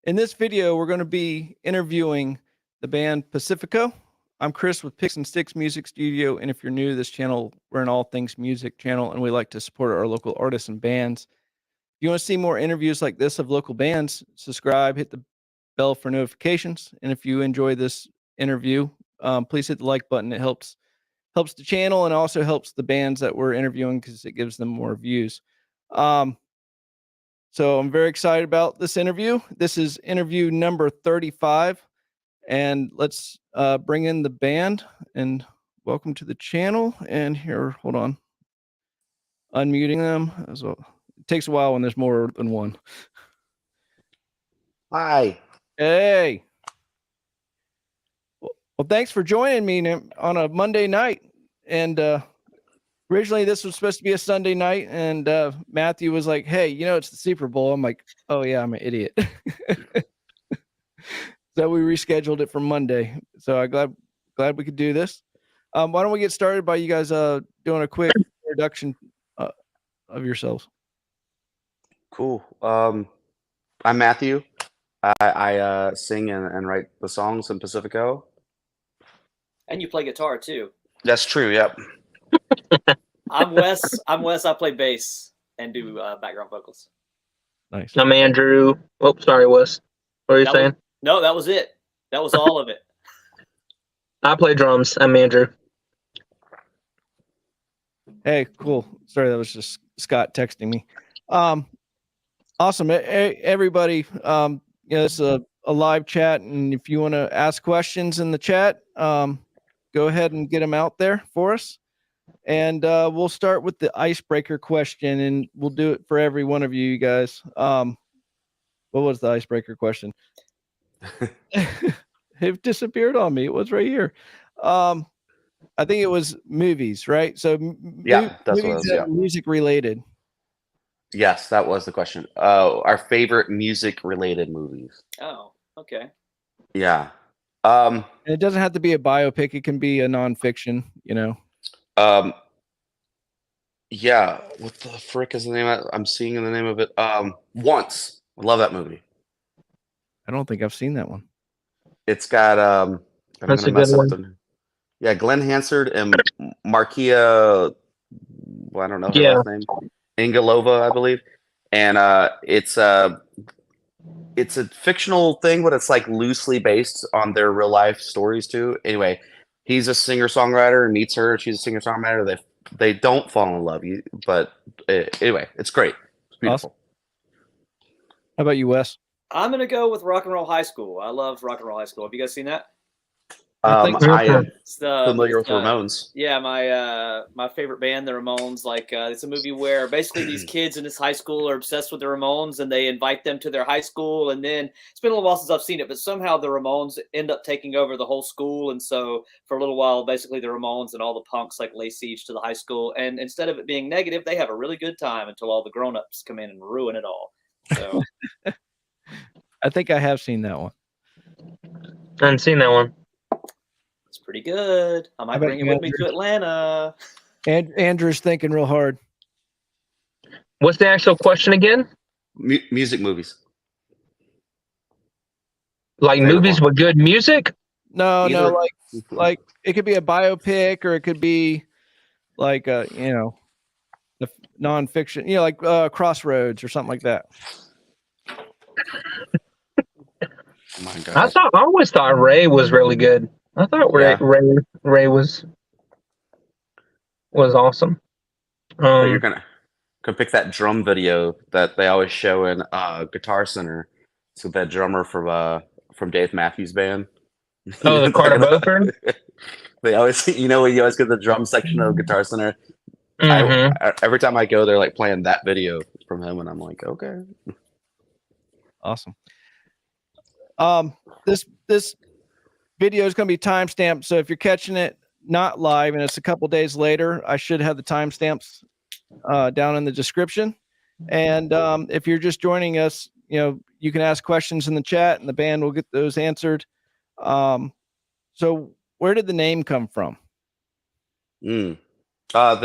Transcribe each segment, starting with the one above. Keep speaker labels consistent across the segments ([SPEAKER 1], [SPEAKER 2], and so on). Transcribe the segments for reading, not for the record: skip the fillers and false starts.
[SPEAKER 1] In this video, we're going to be interviewing the band Pacifico. I'm Chris with Picks and Sticks Music Studio, and if you're new to this channel, we're an all things music channel, and we like to support our local artists and bands. If you want to see more interviews like this of local bands, subscribe, hit the bell for notifications, and if you enjoy this interview, please hit the like button. It helps the channel and also helps the bands that we're interviewing because it gives them more views. So I'm very excited about this interview. This is interview number 35. And let's bring in the band and welcome to the channel. And here, hold on. Unmuting them as well. It takes a while when there's more than one.
[SPEAKER 2] Hi.
[SPEAKER 1] Hey. Well, thanks for joining me on a Monday night. And originally this was supposed to be a Sunday night, and Matthew was like, hey, it's the Super Bowl. I'm like, oh yeah, I'm an idiot. So we rescheduled it for Monday. So I'm glad we could do this. Why don't we get started by you guys doing a quick introduction of yourselves?
[SPEAKER 2] Cool. I'm Matthew. I sing and write the songs in Pacifico.
[SPEAKER 3] And you play guitar too.
[SPEAKER 2] That's true. Yep.
[SPEAKER 3] I'm Wes. I play bass and do background vocals.
[SPEAKER 1] Nice.
[SPEAKER 4] I'm Andrew. Oh, sorry, Wes. What are you saying?
[SPEAKER 3] No, that was it. That was all of it.
[SPEAKER 4] I play drums. I'm Andrew.
[SPEAKER 1] Hey, cool. Sorry, that was just Scott texting me. Awesome. Everybody, it's a live chat, and if you want to ask questions in the chat, go ahead and get them out there for us. And we'll start with the icebreaker question, and we'll do it for every one of you guys. What was the icebreaker question? It disappeared on me. It was right here. I think it was movies, right? So
[SPEAKER 2] yeah, that's what it was. Yeah.
[SPEAKER 1] Music related.
[SPEAKER 2] Yes, that was the question. Our favorite music related movies.
[SPEAKER 3] Oh, okay.
[SPEAKER 2] Yeah.
[SPEAKER 1] And it doesn't have to be a biopic. It can be a nonfiction,
[SPEAKER 2] Yeah. What the frick is the name of it? I'm seeing the name of it. Once. I love that movie.
[SPEAKER 1] I don't think I've seen that one.
[SPEAKER 2] It's got
[SPEAKER 4] That's a good one.
[SPEAKER 2] Yeah, Glenn Hansard and Markia. Well, I don't know her last name. Ingalova, I believe. And it's a fictional thing, but it's like loosely based on their real life stories too. Anyway, he's a singer songwriter and meets her. She's a singer songwriter. They don't fall in love, but anyway, it's great. It's beautiful.
[SPEAKER 1] Awesome. How about you, Wes?
[SPEAKER 3] I'm gonna go with Rock and Roll High School. I love Rock and Roll High School. Have you guys seen that?
[SPEAKER 2] I am familiar with Ramones.
[SPEAKER 3] Yeah, my favorite band, the Ramones. It's a movie where basically these kids in this high school are obsessed with the Ramones, and they invite them to their high school. And then it's been a little while since I've seen it, but somehow the Ramones end up taking over the whole school. And so for a little while, basically the Ramones and all the punks lay siege to the high school. And instead of it being negative, they have a really good time until all the grown-ups come in and ruin it all. So
[SPEAKER 1] I think I have seen that one.
[SPEAKER 4] I haven't seen that one.
[SPEAKER 3] It's pretty good. I might bring it with me to Atlanta.
[SPEAKER 1] And Andrew's thinking real hard.
[SPEAKER 4] What's the actual question again?
[SPEAKER 2] Music movies.
[SPEAKER 4] Like movies with good music?
[SPEAKER 1] No, like it could be a biopic, or it could be like a nonfiction, like Crossroads or something like that.
[SPEAKER 2] Oh my God.
[SPEAKER 4] I always thought Ray was really good. I thought Ray was awesome.
[SPEAKER 2] You're gonna pick that drum video that they always show in Guitar Center. So that drummer from Dave Matthews Band.
[SPEAKER 4] Oh, the Carter Beauford.
[SPEAKER 2] They always, when you always get the drum section of Guitar Center.
[SPEAKER 4] Mm-hmm.
[SPEAKER 2] Every time I go, they're like playing that video from him, and I'm like, okay.
[SPEAKER 1] Awesome. This video is going to be timestamped, so if you're catching it not live and it's a couple days later, I should have the timestamps down in the description. And if you're just joining us, you can ask questions in the chat, and the band will get those answered. So where did the name come from?
[SPEAKER 2] The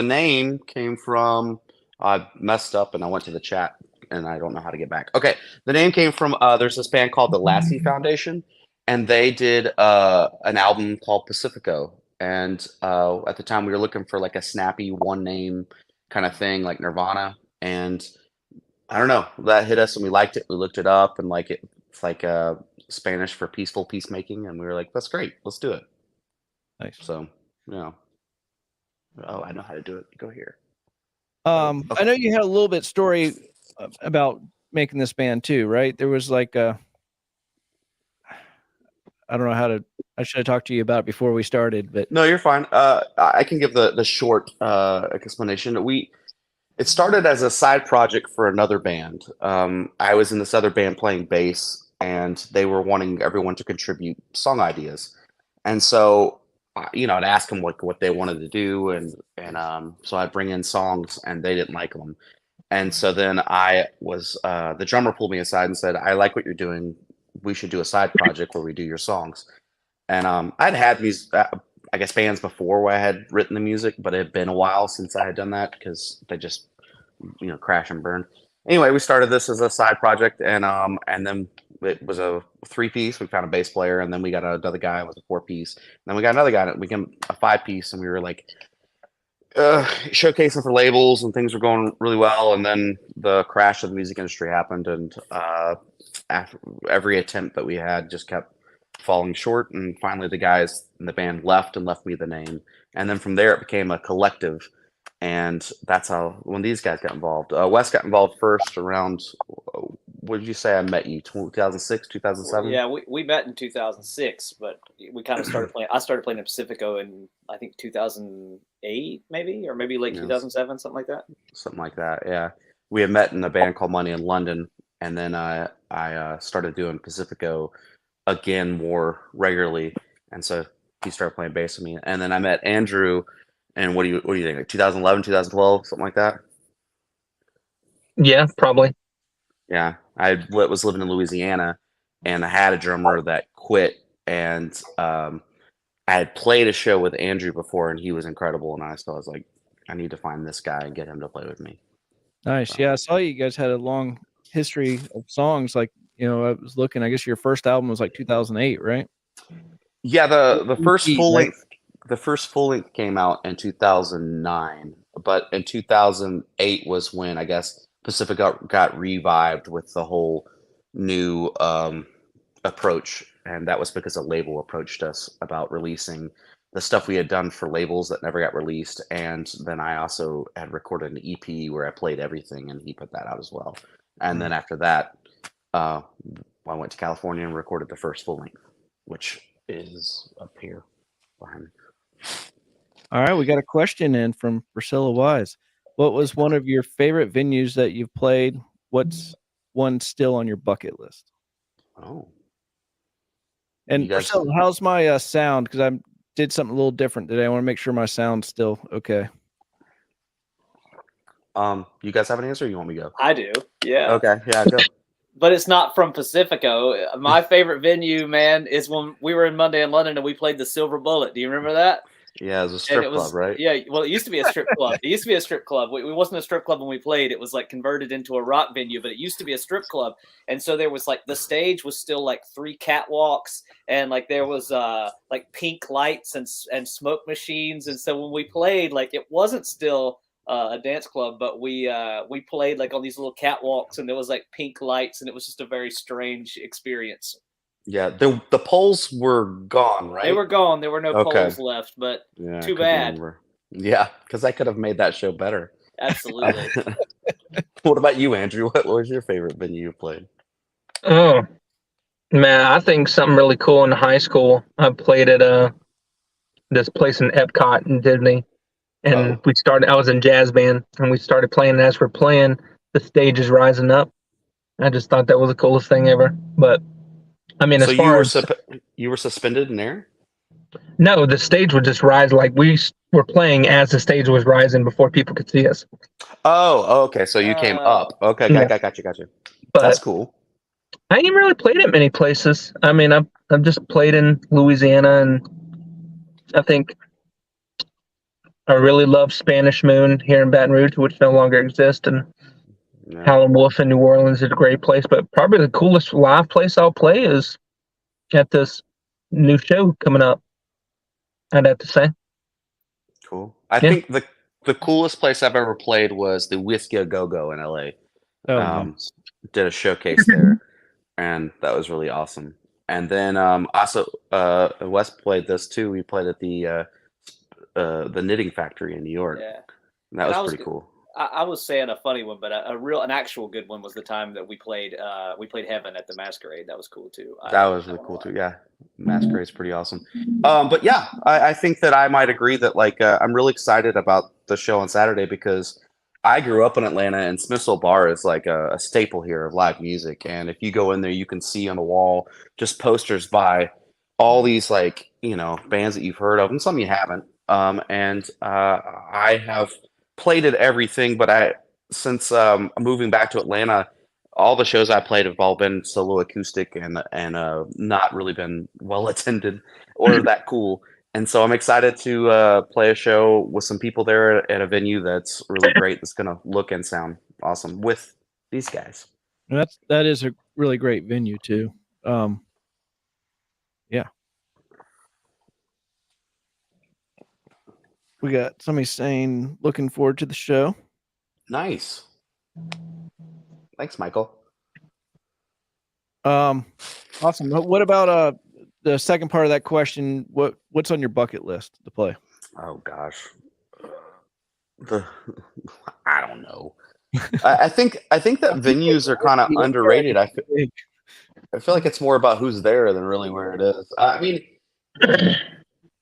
[SPEAKER 2] name came from I messed up and I went to the chat and I don't know how to get back. Okay, the name came from there's this band called the Lassie Foundation, and they did an album called Pacifico. And at the time, we were looking for like a snappy one name kind of thing, like Nirvana. And I don't know, that hit us, and we liked it. We looked it up, and like it's like Spanish for peaceful peacemaking, and we were like, that's great, let's do it.
[SPEAKER 1] Nice.
[SPEAKER 2] So, you know, oh, I know how to do it. Go here.
[SPEAKER 1] I know you had a little bit story about making this band too, right? There was like I don't know how to. I should have talked to you about it before we started, but
[SPEAKER 2] No, you're fine. I can give the short explanation. It started as a side project for another band. I was in this other band playing bass, and they were wanting everyone to contribute song ideas, and so I'd ask them what they wanted to do, and so I'd bring in songs, and they didn't like them, and so then the drummer pulled me aside and said, "I like what you're doing. We should do a side project where we do your songs." And I'd had these, I guess, bands before where I had written the music, but it had been a while since I had done that because they just, crash and burn. Anyway, we started this as a side project, and then it was a 3-piece. We found a bass player, and then we got another guy with a 4-piece. And then we got another guy that became a 5-piece, and we were like showcasing for labels, and things were going really well. And then the crash of the music industry happened, and after every attempt that we had just kept falling short, and finally the guys in the band left me the name, and then from there it became a collective, and that's how when these guys got involved. Wes got involved first around, what did you say I met you, 2006, 2007?
[SPEAKER 3] Yeah, we met in 2006, but we kind of started playing. I started playing in Pacifico in I think 2008, maybe, or maybe late 2007, something like that.
[SPEAKER 2] Something like that. Yeah, we had met in a band called Money in London, and then I started doing Pacifico again more regularly, and so he started playing bass with me, and then I met Andrew, and what do you think, like 2011, 2012, something like that?
[SPEAKER 4] Yeah, probably.
[SPEAKER 2] Yeah, I was living in Louisiana, and I had a drummer that quit, and I had played a show with Andrew before, and he was incredible, and I was like, I need to find this guy and get him to play with me.
[SPEAKER 1] nice. Yeah, I saw you guys had a long history of songs. Like, I was looking, I guess your first album was like 2008, right?
[SPEAKER 2] Yeah, the first full
[SPEAKER 1] right?
[SPEAKER 2] length, the first full length came out in 2009, but in 2008 was when I guess Pacific got revived with the whole new approach, and that was because a label approached us about releasing the stuff we had done for labels that never got released, and then I also had recorded an EP where I played everything, and he put that out as well. And then after that, I went to California and recorded the first full length, which is up here behind me.
[SPEAKER 1] All right, we got a question in from Priscilla Wise. What was one of your favorite venues that you've played? What's one still on your bucket list?
[SPEAKER 2] Oh.
[SPEAKER 1] And Priscilla, how's my sound? Because I did something a little different today. I want to make sure my sound's still okay.
[SPEAKER 2] You guys have an answer? Or you want me to go?
[SPEAKER 3] I do. Yeah.
[SPEAKER 2] Okay. Yeah. Go.
[SPEAKER 3] But it's not from Pacifico. My favorite venue, man, is when we were in Monday in London and we played the Silver Bullet. Do you remember that?
[SPEAKER 2] Yeah, it was a strip club, right?
[SPEAKER 3] Yeah, well, it used to be a strip club. It used to be a strip club. It wasn't a strip club when we played. It was like converted into a rock venue, but it used to be a strip club. And so there was like the stage was still like 3 catwalks, and like there was like pink lights and smoke machines. And so when we played, like it wasn't still a dance club, but we played like on these little catwalks, and there was like pink lights, and it was just a very strange experience.
[SPEAKER 2] Yeah, the poles were gone, right?
[SPEAKER 3] They were gone. There were no poles left, but too bad.
[SPEAKER 2] Remember. Yeah, because I could have made that show better.
[SPEAKER 3] Absolutely.
[SPEAKER 2] What about you, Andrew? What was your favorite venue you played?
[SPEAKER 4] Oh, man, I think something really cool in high school. I played at this place in Epcot in Disney, and I was in jazz band, and we started playing, and as we're playing, the stage is rising up. I just thought that was the coolest thing ever. But I mean,
[SPEAKER 2] so you were suspended in air?
[SPEAKER 4] No, the stage would just rise. Like we were playing as the stage was rising before people could see us.
[SPEAKER 2] Oh, okay. So you came up. Okay,
[SPEAKER 4] yeah.
[SPEAKER 2] got you.
[SPEAKER 4] But
[SPEAKER 2] that's cool.
[SPEAKER 4] I ain't really played at many places. I mean, I've just played in Louisiana, and I think I really love Spanish Moon here in Baton Rouge, which no longer exists. And
[SPEAKER 2] Yeah.
[SPEAKER 4] Howlin' Wolf in New Orleans is a great place, but probably the coolest live place I'll play is at this new show coming up. I'd have to say.
[SPEAKER 2] Cool. I
[SPEAKER 4] Yeah.
[SPEAKER 2] think the coolest place I've ever played was the Whiskey A Go Go in LA.
[SPEAKER 1] Oh,
[SPEAKER 2] nice. Did a showcase there, and that was really awesome. And then also Wes played this too. We played at the Knitting Factory in New York.
[SPEAKER 3] Yeah.
[SPEAKER 2] And that
[SPEAKER 3] And
[SPEAKER 2] was pretty cool.
[SPEAKER 3] I was saying a funny one, but an actual good one was the time that we played Heaven at the Masquerade. That was cool too.
[SPEAKER 2] That was really cool too. Yeah, Masquerade's pretty awesome. But yeah, I think that I might agree that like I'm really excited about the show on Saturday because I grew up in Atlanta and Smithsville Bar is like a staple here of live music. And if you go in there, you can see on the wall just posters by all these like bands that you've heard of and some you haven't. And I have played at everything, but since moving back to Atlanta, all the shows I played have all been solo acoustic and not really been well attended or that cool. And so I'm excited to play a show with some people there at a venue that's really great. That's gonna look and sound awesome with these guys.
[SPEAKER 1] And that is a really great venue too. Yeah. We got somebody saying looking forward to the show.
[SPEAKER 2] Nice. Thanks, Michael.
[SPEAKER 1] Awesome. What about the second part of that question? What's on your bucket list to play?
[SPEAKER 2] Oh gosh. I don't know. I think that venues are kind of underrated. I feel like it's more about who's there than really where it is. I mean,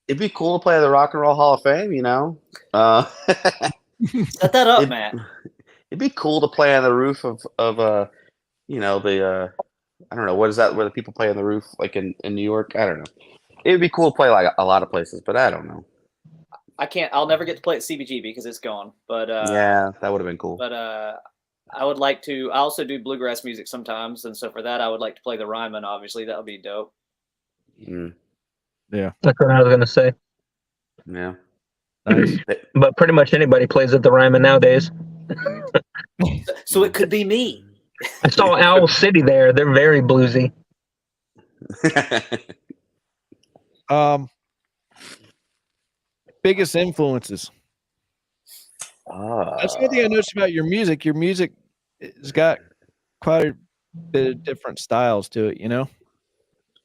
[SPEAKER 2] it'd be cool to play at the Rock and Roll Hall of Fame,
[SPEAKER 3] Set that up, Matt.
[SPEAKER 2] It'd be cool to play on the roof of the I don't know, what is that where the people play on the roof like in New York? I don't know. It'd be cool to play like a lot of places, but I don't know.
[SPEAKER 3] I'll never get to play at CBG because it's gone. But
[SPEAKER 2] yeah, that would have been cool.
[SPEAKER 3] But I would like to. I also do bluegrass music sometimes, and so for that, I would like to play the Ryman. Obviously, that would be dope.
[SPEAKER 1] Yeah,
[SPEAKER 4] that's what I was gonna say.
[SPEAKER 2] Yeah,
[SPEAKER 1] nice.
[SPEAKER 4] But pretty much anybody plays at the Ryman nowadays.
[SPEAKER 3] So it could be me.
[SPEAKER 4] I saw Owl City there. They're very bluesy.
[SPEAKER 1] Biggest influences. That's one thing I noticed about your music. Your music has got quite a bit of different styles to it,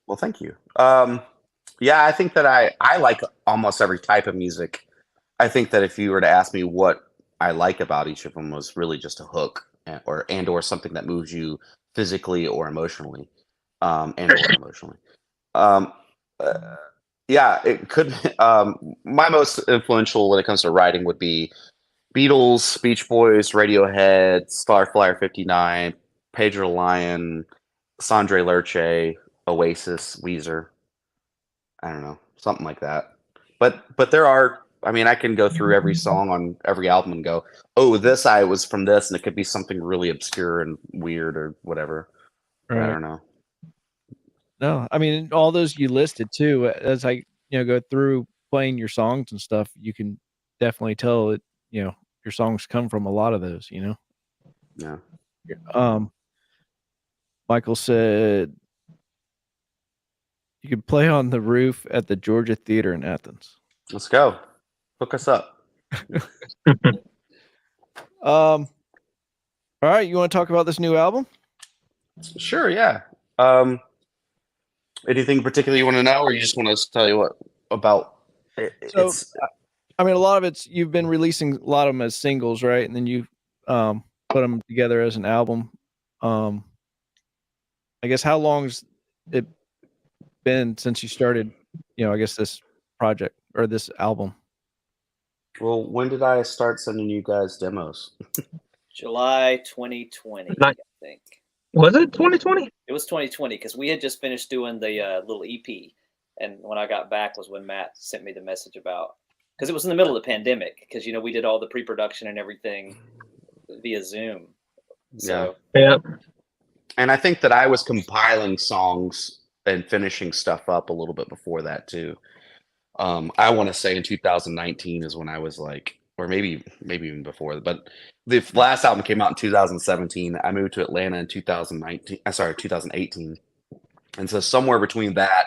[SPEAKER 2] Well, thank you. Yeah, I think that I like almost every type of music. I think that if you were to ask me what I like about each of them was really just a hook or something that moves you physically or emotionally, yeah, it could. My most influential when it comes to writing would be Beatles, Beach Boys, Radiohead, Starflyer 59, Pedro the Lion, Sandre Lerche, Oasis, Weezer. I don't know, something like that. But there are. I mean, I can go through every song on every album and go, "Oh, this I was from this," and it could be something really obscure and weird or whatever. Right. I don't know.
[SPEAKER 1] No, I mean all those you listed too. As I go through playing your songs and stuff, you can definitely tell that your songs come from a lot of those.
[SPEAKER 2] Yeah.
[SPEAKER 1] Michael said you could play on the roof at the Georgia Theater in Athens.
[SPEAKER 2] Let's go. Hook us up.
[SPEAKER 1] All right, you want to talk about this new album?
[SPEAKER 2] Sure, yeah. Anything particular you want to know, or you just want us to tell you what about it?
[SPEAKER 1] So, I mean, a lot of it's you've been releasing a lot of them as singles, right? And then you put them together as an album. I guess how long's it been since you started? I guess this project or this album.
[SPEAKER 2] Well, when did I start sending you guys demos?
[SPEAKER 3] July 2020, I think.
[SPEAKER 4] Was it 2020?
[SPEAKER 3] It was 2020 because we had just finished doing the little EP, and when I got back was when Matt sent me the message about because it was in the middle of the pandemic because we did all the pre-production and everything via Zoom. So
[SPEAKER 4] yeah.
[SPEAKER 2] And I think that I was compiling songs and finishing stuff up a little bit before that too. I want to say in 2019 is when I was like, or maybe even before. But the last album came out in 2017. I moved to Atlanta in 2018, and so somewhere between that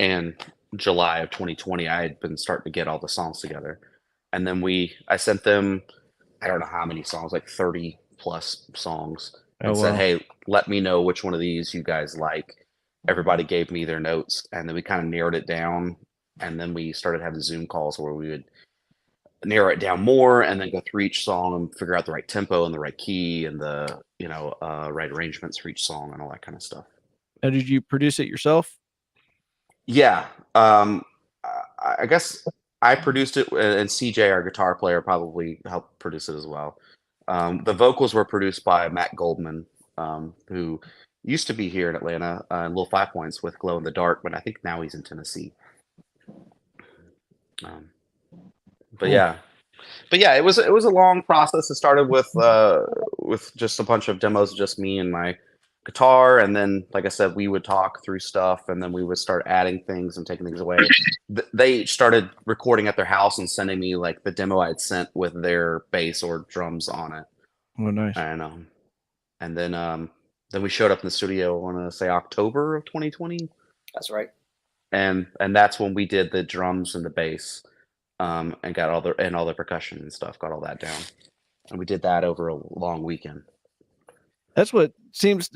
[SPEAKER 2] and July of 2020, I had been starting to get all the songs together, and then I sent them, I don't know how many songs, like 30 plus songs, and said, hey, let me know which one of these you guys like. Everybody gave me their notes, and then we kind of narrowed it down, and then we started having Zoom calls where we would narrow it down more and then go through each song and figure out the right tempo and the right key and the right arrangements for each song and all that kind of stuff.
[SPEAKER 1] Now, did you produce it yourself?
[SPEAKER 2] Yeah. I guess I produced it, and CJ, our guitar player, probably helped produce it as well. The vocals were produced by Matt Goldman, who used to be here in Atlanta in Little 5 Points with Glow in the Dark, but I think now he's in Tennessee. But yeah, it was a long process. It started with just a bunch of demos, just me and my guitar, and then, like I said, we would talk through stuff, and then we would start adding things and taking things away. They started recording at their house and sending me like the demo I'd sent with their bass or drums on it.
[SPEAKER 1] Oh, nice.
[SPEAKER 2] And then we showed up in the studio, I want to say October of 2020.
[SPEAKER 3] That's right.
[SPEAKER 2] And that's when we did the drums and the bass. And got all the percussion and stuff, got all that down, and we did that over a long weekend.
[SPEAKER 1] That's what seems,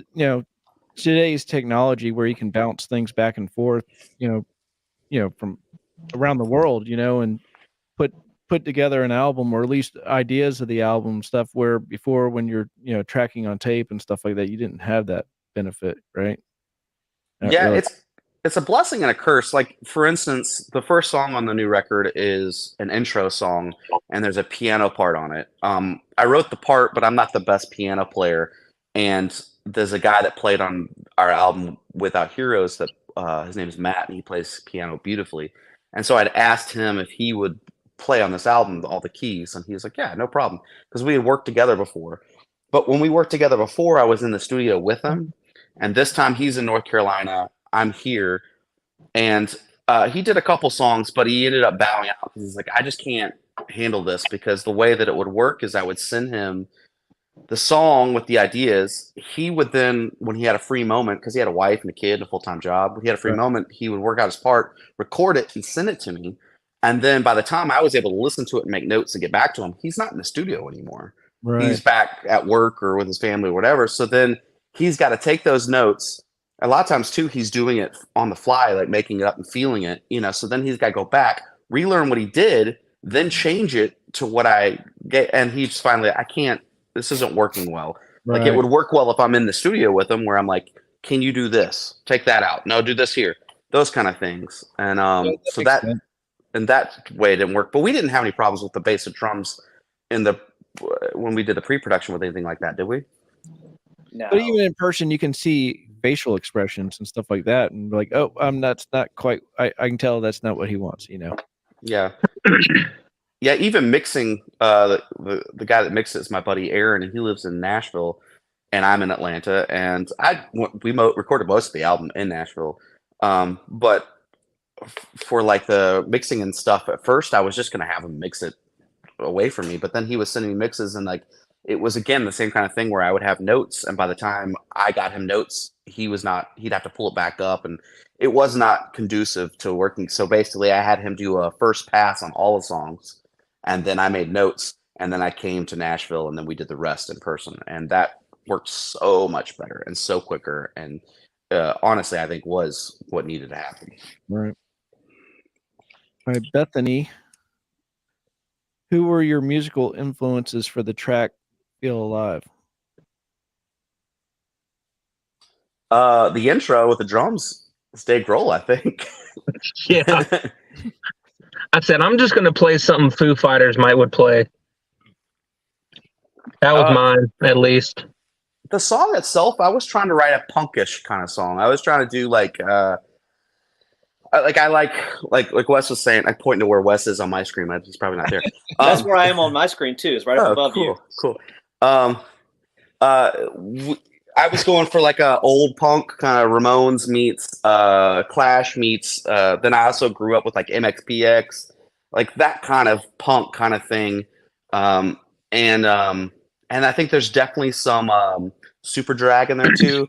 [SPEAKER 1] today's technology, where you can bounce things back and forth, from around the world, and put together an album, or at least ideas of the album stuff, where before, when you're tracking on tape and stuff like that, you didn't have that benefit, right?
[SPEAKER 2] Really. It's a blessing and a curse. Like, for instance, the first song on the new record is an intro song, and there's a piano part on it. I wrote the part, but I'm not the best piano player. And there's a guy that played on our album Without Heroes that his name is Matt, and he plays piano beautifully. And so I'd asked him if he would play on this album all the keys, and he was like, yeah, no problem, because we had worked together before. But when we worked together before, I was in the studio with him, and this time he's in North Carolina. I'm here, and he did a couple songs, but he ended up bowing out because he's like, I just can't handle this, because the way that it would work is I would send him the song with the ideas. He would then, when he had a free moment, because he had a wife and a kid and a full-time job, he had a free moment, he would work out his part, record it, and send it to me. And then by the time I was able to listen to it and make notes and get back to him, he's not in the studio anymore. Right. He's back at work or with his family or whatever. So then he's got to take those notes. A lot of times too, he's doing it on the fly, like making it up and feeling it, so then he's got to go back, relearn what he did, then change it to what I get. And he just finally, this isn't working well. Right. Like, it would work well if I'm in the studio with him, where I'm like, can you do this? Take that out. No, do this here. Those kind of things. And that way it didn't work. But we didn't have any problems with the bass and drums when we did the pre-production with anything like that, did we?
[SPEAKER 3] No.
[SPEAKER 1] But even in person, you can see facial expressions and stuff like that, and like, oh, that's not quite. I can tell that's not what he wants,
[SPEAKER 2] Yeah, yeah. Even mixing, the guy that mixes it is my buddy Aaron, and he lives in Nashville, and I'm in Atlanta, and we recorded most of the album in Nashville, but for like the mixing and stuff, at first I was just gonna have him mix it away from me, but then he was sending me mixes, and like, it was again the same kind of thing where I would have notes, and by the time I got him notes, he'd have to pull it back up, and it was not conducive to working. So basically I had him do a first pass on all the songs, and then I made notes, and then I came to Nashville, and then we did the rest in person, and that worked so much better and so quicker, and honestly, I think was what needed to happen.
[SPEAKER 1] Right. All right, Bethany, who were your musical influences for the track Feel Alive?
[SPEAKER 2] The intro with the drums is Dave Grohl, I think.
[SPEAKER 4] Yeah. I said, I'm just going to play something Foo Fighters would play. That was mine, at least.
[SPEAKER 2] The song itself, I was trying to write a punkish kind of song. I was trying to do like Wes was saying, I point to where Wes is on my screen. He's probably not there.
[SPEAKER 3] That's where I am on my screen too. It's right up above you.
[SPEAKER 2] Cool. I was going for like a old punk kind of Ramones meets Clash meets. Then I also grew up with like MXPX, like that kind of punk kind of thing. And I think there's definitely some Super Drag in there too.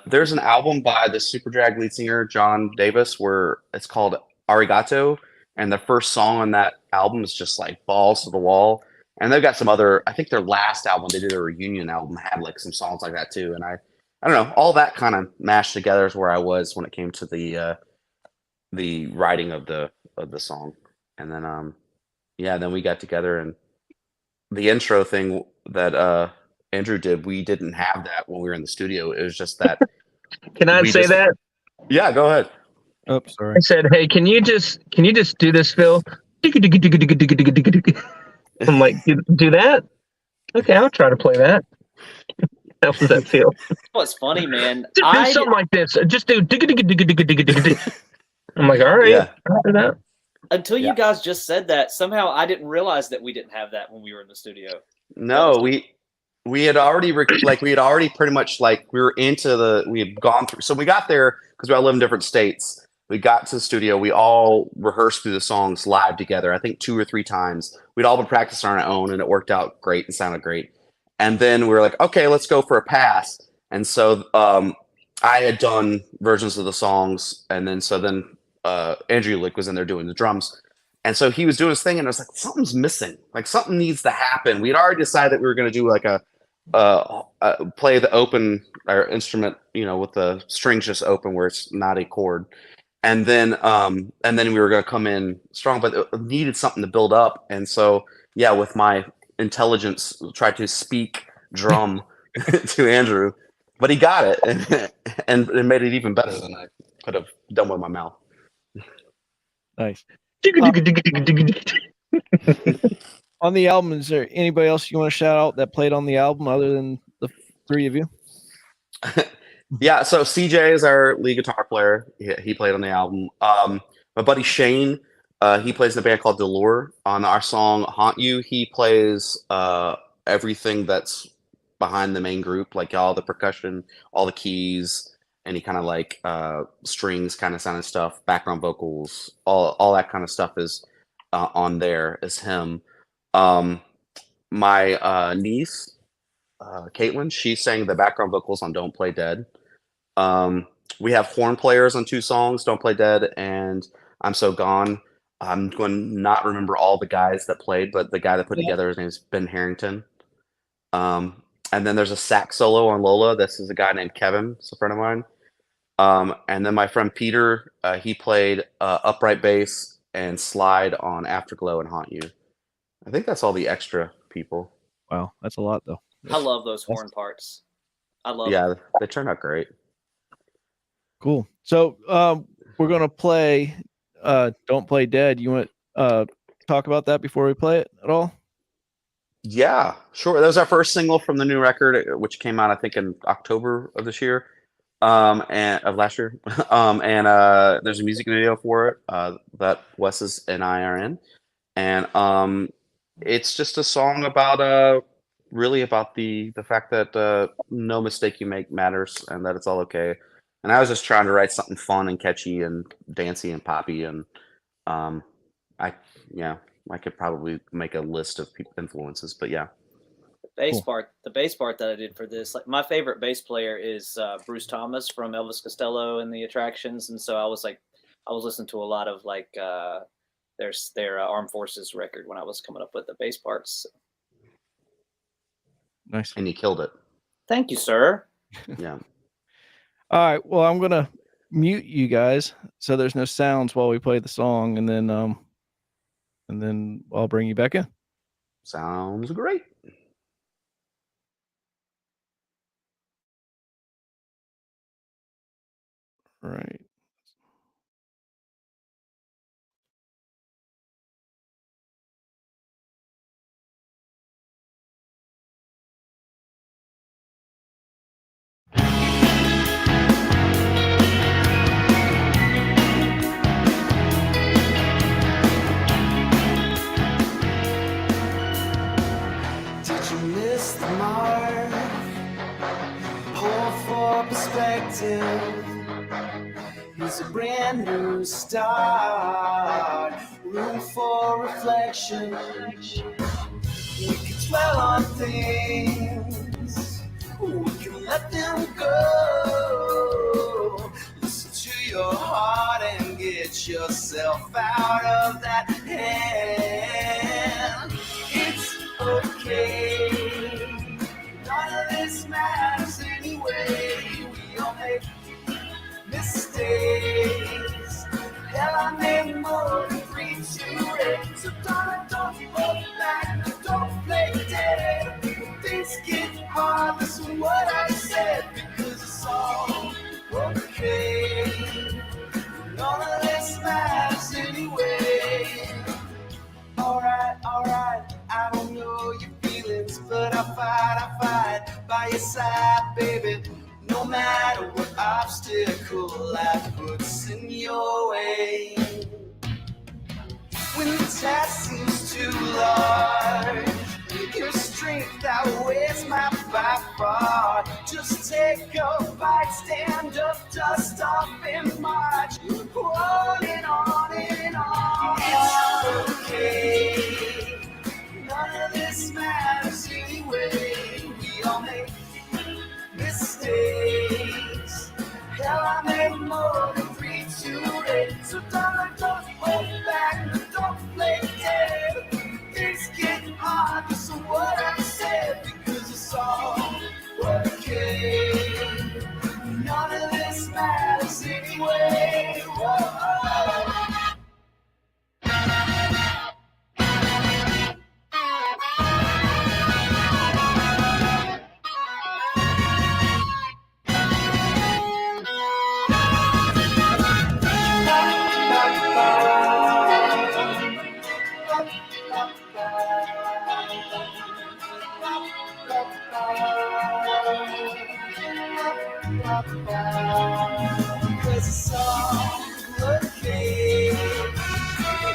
[SPEAKER 2] There's an album by the Super Drag lead singer John Davis where it's called Arigato, and the first song on that album is just like balls to the wall. And they've got some other. I think their last album, they did a reunion album, had like some songs like that too. And I don't know, all that kind of mashed together is where I was when it came to the writing of the song. And then then we got together, and the intro thing that Andrew did, we didn't have that when we were in the studio. It was just that.
[SPEAKER 4] Can I say that?
[SPEAKER 2] Yeah, go ahead.
[SPEAKER 1] Oh, sorry.
[SPEAKER 4] I said, hey, can you just do this, Phil? I'm like, do that? Okay, I'll try to play that. How does that feel?
[SPEAKER 3] What's funny, man?
[SPEAKER 4] Just do something like this. Just do. I'm like, all right,
[SPEAKER 2] Yeah.
[SPEAKER 4] I'll do that.
[SPEAKER 3] Until you guys just said that, somehow I didn't realize that we didn't have that when we were in the studio.
[SPEAKER 2] No, we had already we had already pretty much like we had gone through. So we got there because we all live in different states. We got to the studio. We all rehearsed through the songs live together. I think 2 or 3 times. We'd all been practicing on our own, and it worked out great and sounded great. And then we were like, okay, let's go for a pass. And so I had done versions of the songs, and then Andrew Lick was in there doing the drums. And so he was doing his thing, and I was like, something's missing. Like something needs to happen. We'd already decided that we were going to do like play the open or instrument, with the strings just open where it's not a chord. And then we were going to come in strong, but it needed something to build up. And so, with my intelligence, tried to speak drum to Andrew, but he got it and it made it even better than I could have done with my mouth.
[SPEAKER 1] Nice. On the album, is there anybody else you want to shout out that played on the album other than the 3 of you?
[SPEAKER 2] Yeah, so CJ is our lead guitar player. He played on the album. My buddy Shane, he plays in a band called Delure. On our song Haunt You, he plays everything that's behind the main group, like all the percussion, all the keys, any kind of like strings kind of sounding stuff, background vocals, all that kind of stuff is on there is him. My niece, Caitlin, she sang the background vocals on Don't Play Dead. We have horn players on 2 songs, Don't Play Dead and I'm So Gone. I'm going to not remember all the guys that played, but the guy that put together, his name is Ben Harrington. And then there's a sax solo on Lola. This is a guy named Kevin. It's a friend of mine. And then my friend Peter, he played upright bass and slide on Afterglow and Haunt You. I think that's all the extra people.
[SPEAKER 1] Wow, that's a lot though.
[SPEAKER 3] I love those horn parts. I love
[SPEAKER 2] Yeah, they turned out great.
[SPEAKER 1] Cool. So we're gonna play Don't Play Dead. You want to talk about that before we play it at all?
[SPEAKER 2] Yeah, sure. That was our first single from the new record, which came out I think in October of this year, and of last year. And there's a music video for it that Wes and I are in, and it's just a song about really about the fact that no mistake you make matters and that it's all okay. And I was just trying to write something fun and catchy and dancey and poppy, and I could probably make a list of influences, but yeah.
[SPEAKER 3] The bass part that I did for this, like my favorite bass player is Bruce Thomas from Elvis Costello and the Attractions, and so I was listening to a lot of like their Armed Forces record when I was coming up with the bass parts.
[SPEAKER 1] Nice.
[SPEAKER 2] And you killed it.
[SPEAKER 3] Thank you, sir.
[SPEAKER 2] Yeah.
[SPEAKER 1] All right. Well, I'm gonna mute you guys so there's no sounds while we play the song, and then I'll bring you back in.
[SPEAKER 2] Sounds great.
[SPEAKER 1] All right.
[SPEAKER 5] Did you miss the mark? Pull for perspective. Here's a brand new start. Room for reflection. dwell on things, we can let them go. Listen to your heart and get yourself out of that hand. It's okay, none of this matters anyway. We all make mistakes. Hell, I made more than 3 to 8. So darling, don't hold back, don't play dead. When things get hard, listen to what I said, because it's all okay. None of this matters anyway. Alright, I don't know your feelings, but I fight by your side, baby. No matter what obstacle life puts in your way. When the task seems too large, your strength outweighs my by far. Just take a bite, stand up, dust off, and march. On and on and on. It's okay. None of this matters anyway. We all make mistakes. Hell, I made more than 3 to 8. So darling, don't hold back, don't play dead. Things get hard, listen what I said, because it's all okay. None of this matters anyway. Whoa. Because it's all okay.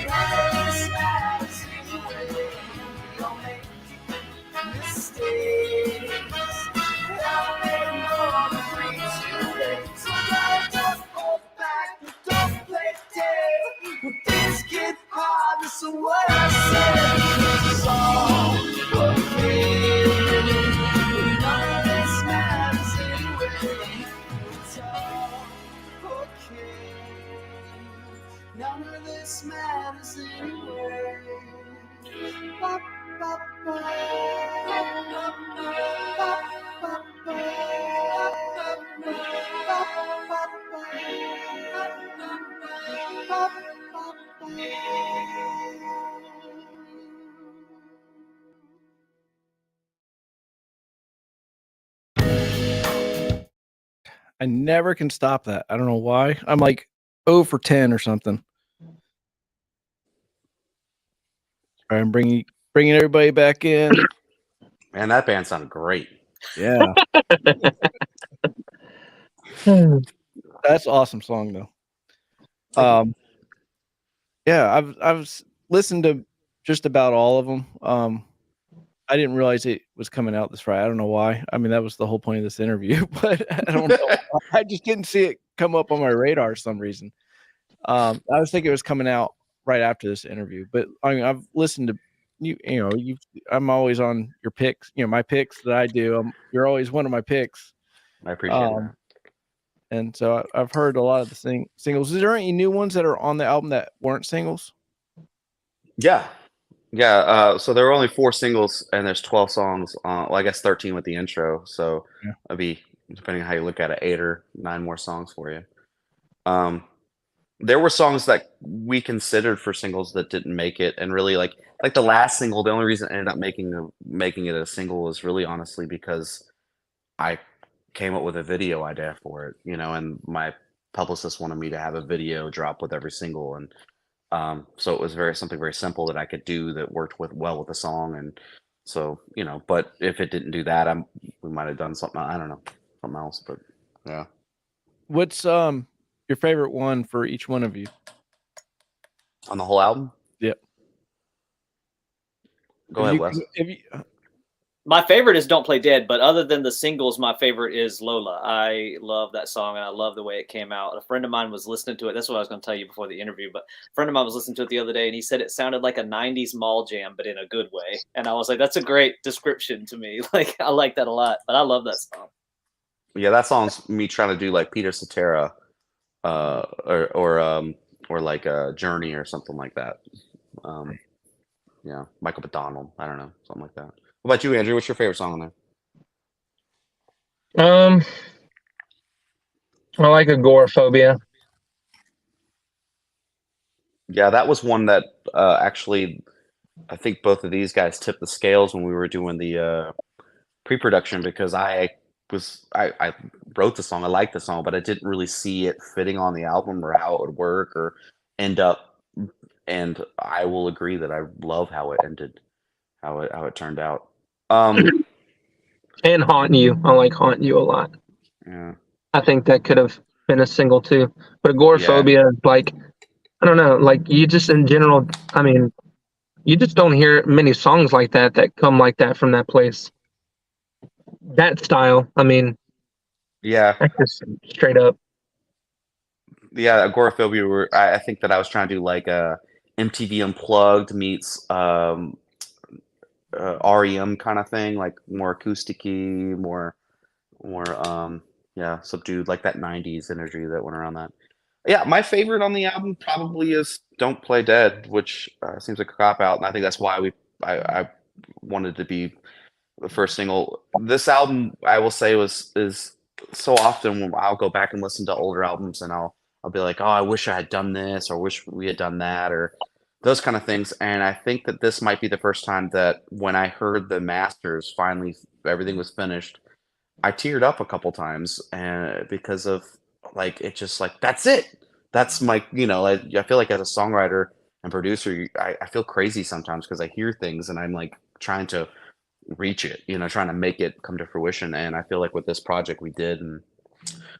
[SPEAKER 5] None of this matters anyway. We all make mistakes. I made more than 3 to 8. So don't hold back, don't play dead. When things get hard, listen what I said. Because it's all okay. None of this matters anyway. It's all okay. None of this matters anyway. Ba, ba, ba. Ba, ba, ba. Ba, ba, ba. Ba, ba, ba. Ba, ba, ba.
[SPEAKER 1] I never can stop that. I don't know why. I'm like 0 for 10 or something. All right, I'm bringing everybody back in.
[SPEAKER 2] Man, that band sounded great.
[SPEAKER 1] Yeah,
[SPEAKER 4] Hmm.
[SPEAKER 1] that's an awesome song though. Yeah, I've listened to just about all of them. I didn't realize it was coming out this Friday. I don't know why. I mean, that was the whole point of this interview, but I don't know. I just didn't see it come up on my radar for some reason. I was thinking it was coming out right after this interview, but I mean, I've listened to you. I'm always on your picks. My picks that I do. You're always one of my picks.
[SPEAKER 2] I appreciate that.
[SPEAKER 1] And so I've heard a lot of the singles. Is there any new ones that are on the album that weren't singles?
[SPEAKER 2] Yeah. So there were only 4 singles, and there's 12 songs. Well, I guess 13 with the intro. So
[SPEAKER 1] Yeah.
[SPEAKER 2] it'd be, depending on how you look at it, 8 or 9 more songs for you. There were songs that we considered for singles that didn't make it, and really like the last single. The only reason I ended up making it a single was really honestly because I came up with a video idea for it, and my publicist wanted me to have a video drop with every single, and so it was something very simple that I could do that worked well with the song, and so But if it didn't do that, we might have done something. I don't know, something else. But yeah.
[SPEAKER 1] What's your favorite one for each one of you?
[SPEAKER 2] On the whole album?
[SPEAKER 1] Yep.
[SPEAKER 2] Go ahead, Wes.
[SPEAKER 3] My favorite is "Don't Play Dead," but other than the singles, my favorite is "Lola." I love that song, and I love the way it came out. A friend of mine was listening to it. That's what I was going to tell you before the interview. But a friend of mine was listening to it the other day, and he said it sounded like a '90s mall jam, but in a good way. And I was like, "That's a great description to me." Like, I like that a lot. But I love that song.
[SPEAKER 2] Yeah, that song's me trying to do like Peter Cetera, or like a Journey or something like that. Yeah, Michael McDonald. I don't know, something like that. What about you, Andrew? What's your favorite song on there?
[SPEAKER 4] I like Agoraphobia.
[SPEAKER 2] Yeah, that was one that actually I think both of these guys tipped the scales when we were doing the pre-production, because I wrote the song, I liked the song, but I didn't really see it fitting on the album or how it would work or end up. And I will agree that I love how it ended, how it turned out.
[SPEAKER 4] And Haunt You. I like Haunt You a lot.
[SPEAKER 2] Yeah.
[SPEAKER 4] I think that could have been a single too. But Agoraphobia, like, I don't know, like you just in general, I mean, you just don't hear many songs like that come like that from that place. That style, I mean,
[SPEAKER 2] Yeah.
[SPEAKER 4] that's just straight up.
[SPEAKER 2] Yeah, Agoraphobia I think that I was trying to do like a MTV Unplugged meets REM kind of thing, like more acousticy, more subdued, like that 90s energy that went around that. Yeah, my favorite on the album probably is "Don't Play Dead," which seems like a cop out, and I think that's why I wanted to be the first single. This album, I will say, is so often when I'll go back and listen to older albums, and I'll be like, oh, I wish I had done this, or wish we had done that, or those kind of things. And I think that this might be the first time that when I heard the masters, finally everything was finished, I teared up a couple times, and because of like it just like that's it. That's my I feel like as a songwriter and producer, I feel crazy sometimes because I hear things and I'm like trying to reach it, trying to make it come to fruition. And I feel like with this project we did. And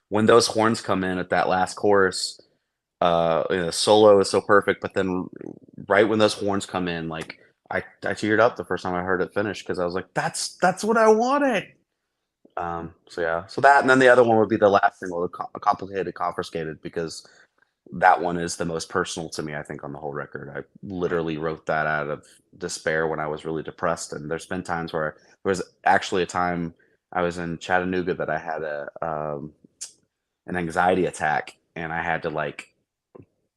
[SPEAKER 2] when those horns come in at that last chorus, the solo is so perfect, but then right when those horns come in, like I teared up the first time I heard it finish because I was like, that's what I wanted. So that, and then the other one would be the last single, Complicated Confiscated, because that one is the most personal to me, I think, on the whole record. I literally wrote that out of despair when I was really depressed, and there's been times where there was actually a time I was in Chattanooga that I had an anxiety attack, and I had to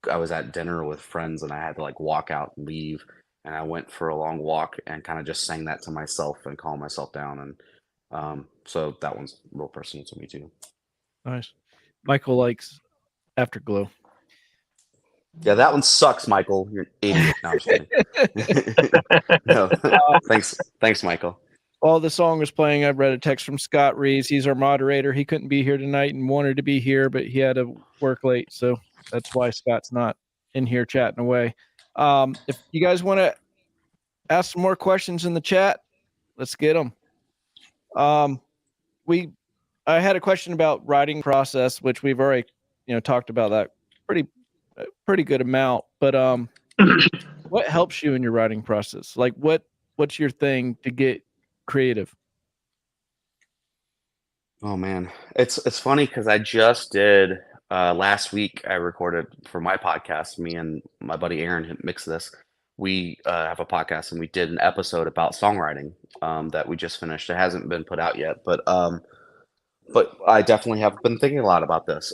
[SPEAKER 2] I was at dinner with friends, and I had to walk out and leave, and I went for a long walk and kind of just sang that to myself and calm myself down. And so that one's real personal to me too.
[SPEAKER 1] Nice. Michael likes Afterglow.
[SPEAKER 2] Yeah, that one sucks, Michael. You're an idiot. No, I'm just kidding. No, thanks, Michael.
[SPEAKER 1] While the song was playing, I read a text from Scott Reeves. He's our moderator. He couldn't be here tonight and wanted to be here, but he had to work late, so that's why Scott's not in here chatting away. If you guys want to ask some more questions in the chat, let's get them. I had a question about writing process, which we've already talked about that pretty good amount. But what helps you in your writing process? Like what's your thing to get creative?
[SPEAKER 2] Oh man, it's funny because I just did last week. I recorded for my podcast. Me and my buddy Aaron who mixed this. We have a podcast, and we did an episode about songwriting that we just finished. It hasn't been put out yet, but I definitely have been thinking a lot about this.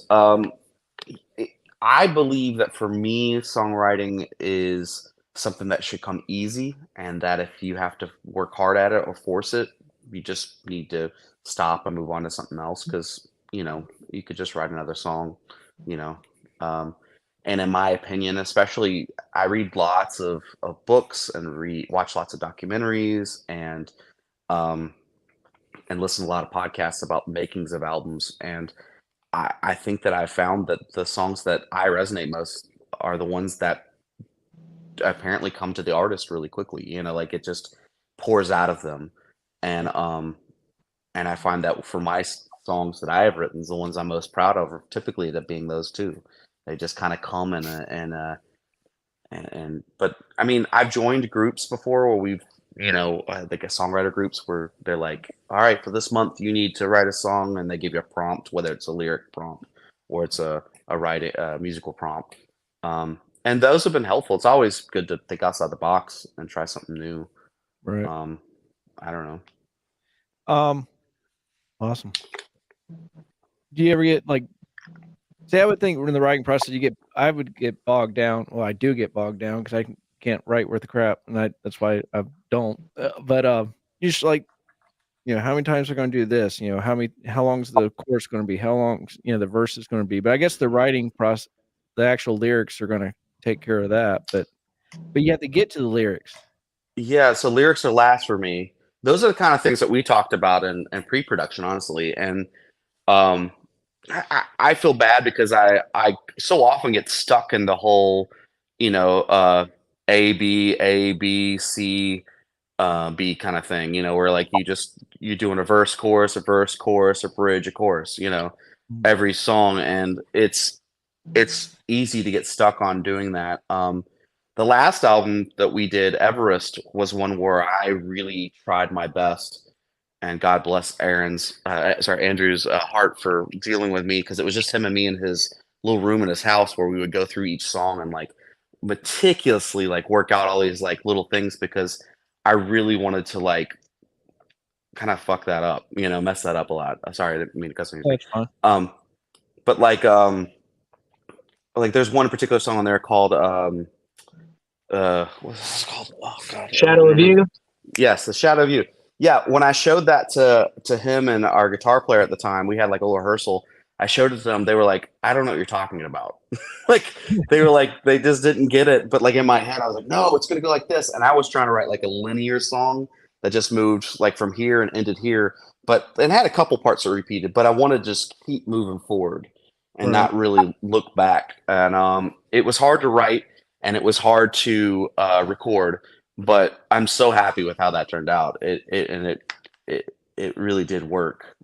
[SPEAKER 2] I believe that for me, songwriting is something that should come easy, and that if you have to work hard at it or force it, you just need to stop and move on to something else, because you could just write another song. And in my opinion, especially, I read lots of books and watch lots of documentaries and listen to a lot of podcasts about makings of albums. And I think that I found that the songs that I resonate most are the ones that apparently come to the artist really quickly. Like it just pours out of them. And I find that for my songs that I have written, the ones I'm most proud of are typically that being those two. They just kind of come but I mean, I've joined groups before where we've like a songwriter groups where they're like, all right, for this month you need to write a song, and they give you a prompt, whether it's a lyric prompt or it's a writing musical prompt. And those have been helpful. It's always good to think outside the box and try something new.
[SPEAKER 1] Right.
[SPEAKER 2] I don't know.
[SPEAKER 1] Awesome. Do you ever get like, say, I would think in the writing process, I would get bogged down. Well, I do get bogged down because I can't write worth of crap. And that's why I don't, but you just like, how many times are going to do this? How long is the chorus going to be? How long, the verse is going to be? But I guess the writing process, the actual lyrics are going to take care of that. But you have to get to the lyrics.
[SPEAKER 2] Yeah, so lyrics are last for me. Those are the kind of things that we talked about in pre-production, honestly. And I feel bad because I so often get stuck in the whole, A B C B kind of thing, where like you're doing a verse, chorus, a bridge, a chorus, every song, and it's easy to get stuck on doing that. The last album that we did, Everest, was one where I really tried my best, and God bless Andrew's heart for dealing with me, because it was just him and me in his little room in his house where we would go through each song and like meticulously like work out all these like little things, because I really wanted to like kind of fuck that up, mess that up a lot. Sorry, I didn't mean to cuss anything.
[SPEAKER 1] That's fine.
[SPEAKER 2] But like there's one particular song on there called what's this called? Oh God,
[SPEAKER 4] Shadow of You.
[SPEAKER 2] Yes, The Shadow of You. Yeah, when I showed that to him and our guitar player at the time, we had like a little rehearsal. I showed it to them. They were like, I don't know what you're talking about. Like, they were like, they just didn't get it. But like in my head, I was like, no, it's going to go like this. And I was trying to write like a linear song that just moved like from here and ended here. But it had a couple parts that repeated, but I wanted to just keep moving forward and not really look back. And it was hard to write and it was hard to record, but I'm so happy with how that turned out. It really did work.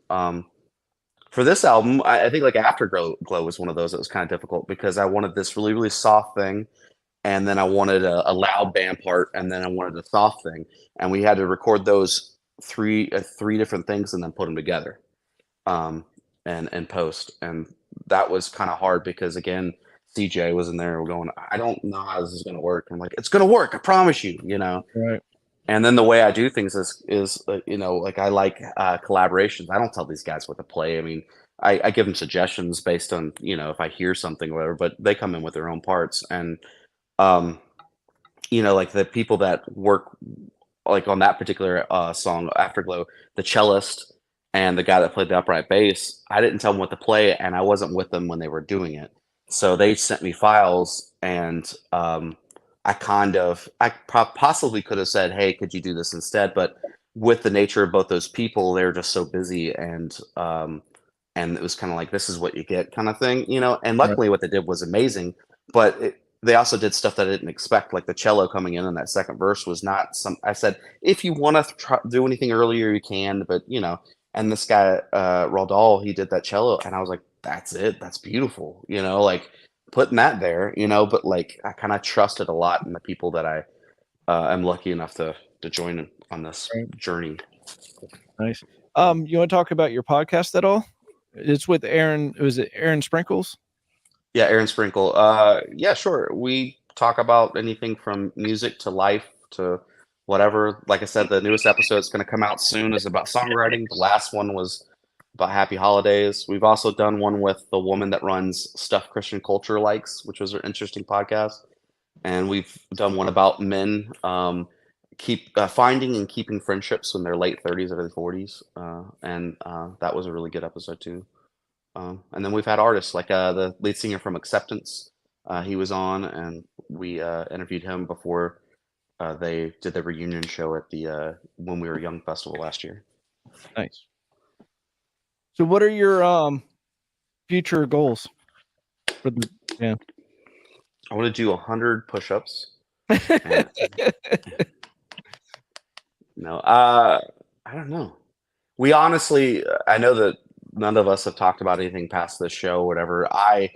[SPEAKER 2] For this album, I think like Afterglow was one of those that was kind of difficult, because I wanted this really, really soft thing, and then I wanted a loud band part, and then I wanted a soft thing, and we had to record those three different things and then put them together, and post, and that was kind of hard because again, CJ was in there going, I don't know how this is going to work. I'm like, it's going to work, I promise you,
[SPEAKER 1] Right.
[SPEAKER 2] And then the way I do things is like I like collaborations. I don't tell these guys what to play. I mean, I give them suggestions based on, if I hear something or whatever, but they come in with their own parts. And, like the people that work like on that particular song, Afterglow, the cellist and the guy that played the upright bass, I didn't tell them what to play, and I wasn't with them when they were doing it. So they sent me files, and I possibly could have said, hey, could you do this instead? But with the nature of both those people, they were just so busy, and it was kind of like, this is what you get kind of thing, And luckily what they did was amazing, but they also did stuff that I didn't expect, like the cello coming in that second verse was not I said, if you want to do anything earlier, you can, but and this guy, Raldal, he did that cello, and I was like, that's it. That's beautiful. Like putting that there, but like I kind of trusted a lot in the people that I am lucky enough to join on this journey.
[SPEAKER 1] Nice. You want to talk about your podcast at all? It's with Aaron. Was it Aaron Sprinkles?
[SPEAKER 2] Yeah, Aaron Sprinkle. Yeah, sure. We talk about anything from music to life to whatever. Like I said, the newest episode is going to come out soon is about songwriting. The last one was about happy holidays. We've also done one with the woman that runs Stuff Christian Culture Likes, which was an interesting podcast. And we've done one about men finding and keeping friendships when they're late 30s or 40s. And that was a really good episode too. And then we've had artists like the lead singer from Acceptance. He was on, and we interviewed him before they did the reunion show at the When We Were Young festival last year.
[SPEAKER 1] Nice. So what are your future goals for the band?
[SPEAKER 2] I want to do 100 push-ups. No, I don't know. We honestly, I know that none of us have talked about anything past this show or whatever. I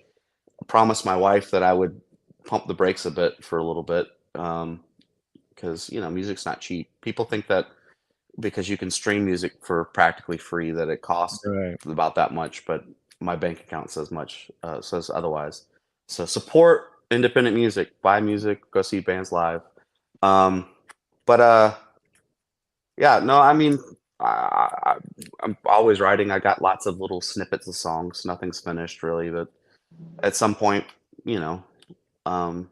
[SPEAKER 2] promised my wife that I would pump the brakes a bit for a little bit. because music's not cheap. People think that because you can stream music for practically free that it costs
[SPEAKER 1] Right.
[SPEAKER 2] about that much, but my bank account says otherwise. So support independent music, buy music, go see bands live. But yeah, no, I mean, I'm always writing. I got lots of little snippets of songs. Nothing's finished really, but at some point, um,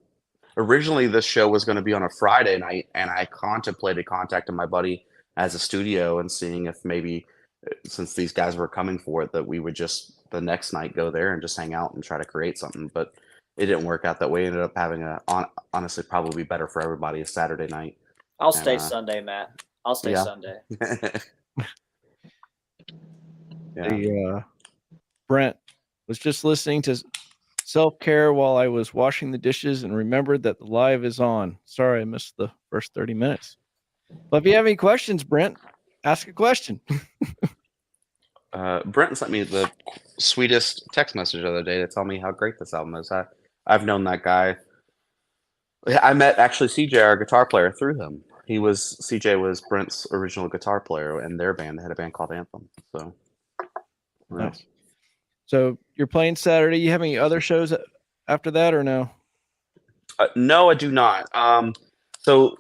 [SPEAKER 2] originally this show was going to be on a Friday night, and I contemplated contacting my buddy as a studio and seeing if maybe, since these guys were coming for it, that we would just the next night go there and just hang out and try to create something. But it didn't work out that way. Ended up having honestly probably better for everybody a Saturday night.
[SPEAKER 3] I'll
[SPEAKER 2] And,
[SPEAKER 3] stay Sunday, Matt. I'll stay
[SPEAKER 2] yeah.
[SPEAKER 3] Sunday.
[SPEAKER 2] Yeah.
[SPEAKER 1] Brent was just listening to self-care while I was washing the dishes and remembered that the live is on. Sorry, I missed the first 30 minutes. But if you have any questions, Brent, ask a question.
[SPEAKER 2] Brent sent me the sweetest text message the other day to tell me how great this album is. I've known that guy. I met actually CJ, our guitar player, through him. CJ was Brent's original guitar player, and their band had a band called Anthem. So,
[SPEAKER 1] Nice. So you're playing Saturday. You have any other shows after that, or no?
[SPEAKER 2] No, I do not. So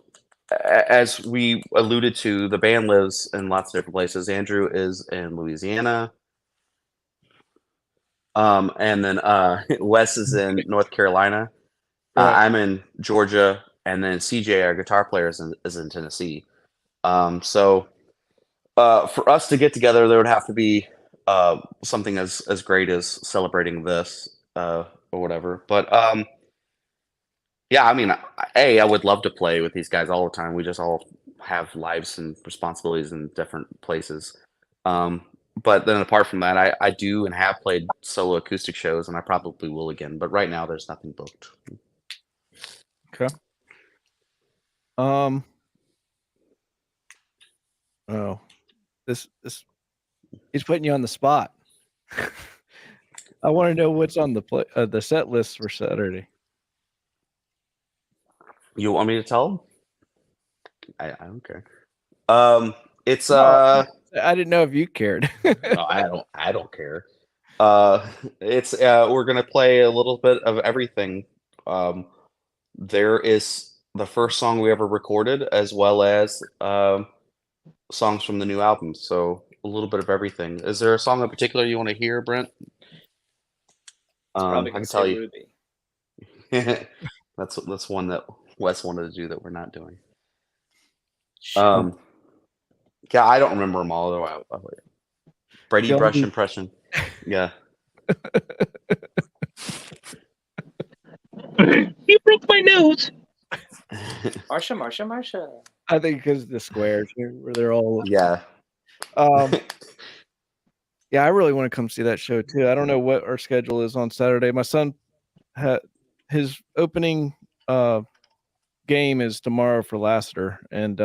[SPEAKER 2] as we alluded to, the band lives in lots of different places. Andrew is in Louisiana. And then Wes is in North Carolina.
[SPEAKER 1] Right.
[SPEAKER 2] I'm in Georgia, and then CJ, our guitar player, is in Tennessee. So for us to get together, there would have to be something as great as celebrating this or whatever. But yeah, I mean, I would love to play with these guys all the time. We just all have lives and responsibilities in different places. But then apart from that, I do and have played solo acoustic shows, and I probably will again. But right now, there's nothing booked.
[SPEAKER 1] Okay. Oh, this he's putting you on the spot. I want to know what's on the set list for Saturday.
[SPEAKER 2] You want me to tell them? I don't care. It's
[SPEAKER 1] No, I didn't know if you cared.
[SPEAKER 2] no, I don't care. It's we're gonna play a little bit of everything. There is the first song we ever recorded, as well as songs from the new album. So a little bit of everything. Is there a song in particular you want to hear, Brent?
[SPEAKER 3] Probably
[SPEAKER 2] I can
[SPEAKER 3] say
[SPEAKER 2] tell you.
[SPEAKER 3] Ruby.
[SPEAKER 2] That's one that Wes wanted to do that we're not doing.
[SPEAKER 3] Shit.
[SPEAKER 2] Yeah, I don't remember them all though. Brady
[SPEAKER 1] Don't
[SPEAKER 2] Brush
[SPEAKER 1] be-
[SPEAKER 2] impression. Yeah.
[SPEAKER 4] You broke my nose.
[SPEAKER 3] Marsha.
[SPEAKER 1] I think because the squares where they're all.
[SPEAKER 2] Yeah.
[SPEAKER 1] Yeah, I really want to come see that show too. I don't know what our schedule is on Saturday. My son had his opening game is tomorrow for Lassiter, and